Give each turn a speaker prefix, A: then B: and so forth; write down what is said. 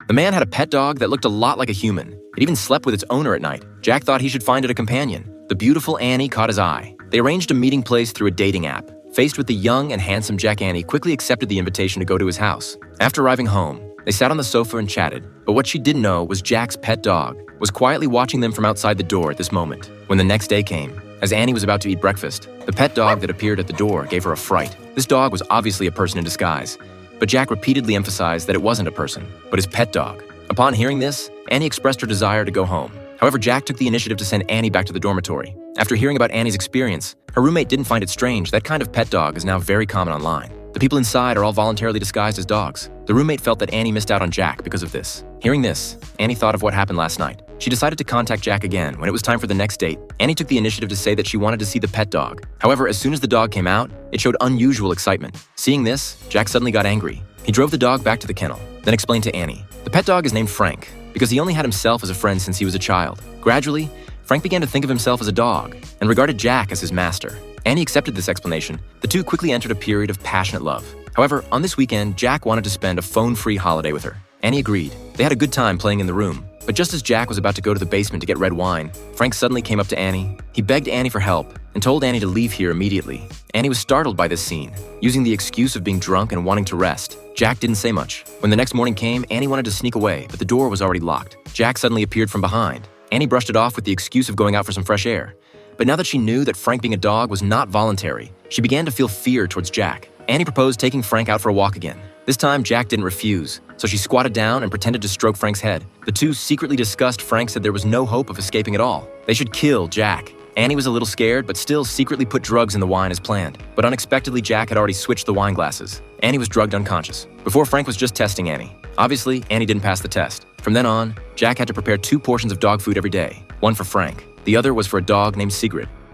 A: The man had a pet dog that looked a lot like a human. It even slept with its owner at night. Jack thought he should find it a companion. The beautiful Annie caught his eye. They arranged a meeting place through a dating app. Faced with the young and handsome Jack, Annie quickly accepted the invitation to go to his house. After arriving home, they sat on the sofa and chatted. But what she didn't know was Jack's pet dog was quietly watching them from outside the door at this moment. When the next day came, as Annie was about to eat breakfast, the pet dog that appeared at the door gave her a fright. This dog was obviously a person in disguise, but Jack repeatedly emphasized that it wasn't a person, but his pet dog. Upon hearing this, Annie expressed her desire to go home. However, Jack took the initiative to send Annie back to the dormitory. After hearing about Annie's experience, her roommate didn't find it strange. That kind of pet dog is now very common online. The people inside are all voluntarily disguised as dogs. The roommate felt that Annie missed out on Jack because of this. Hearing this, Annie thought of what happened last night. She decided to contact Jack again. When it was time for the next date, Annie took the initiative to say that she wanted to see the pet dog. However, as soon as the dog came out, it showed unusual excitement. Seeing this, Jack suddenly got angry. He drove the dog back to the kennel, then explained to Annie. The pet dog is named Frank because he only had himself as a friend since he was a child. Gradually, Frank began to think of himself as a dog and regarded Jack as his master. Annie accepted this explanation. The two quickly entered a period of passionate love. However, on this weekend, Jack wanted to spend a phone-free holiday with her. Annie agreed. They had a good time playing in the room. But just as Jack was about to go to the basement to get red wine, Frank suddenly came up to Annie. He begged Annie for help and told Annie to leave here immediately. Annie was startled by this scene. Using the excuse of being drunk and wanting to rest, Jack didn't say much. When the next morning came, Annie wanted to sneak away, but the door was already locked. Jack suddenly appeared from behind. Annie brushed it off with the excuse of going out for some fresh air. But now that she knew that Frank being a dog was not voluntary, she began to feel fear towards Jack. Annie proposed taking Frank out for a walk again. This time, Jack didn't refuse, so she squatted down and pretended to stroke Frank's head. The two secretly discussed. Frank said there was no hope of escaping at all. They should kill Jack. Annie was a little scared, but still secretly put drugs in the wine as planned. But unexpectedly, Jack had already switched the wine glasses. Annie was drugged unconscious. Before, Frank was just testing Annie. Obviously, Annie didn't pass the test. From then on, Jack had to prepare 2 portions of dog food every day. One for Frank. The other was for a dog named Sigrid.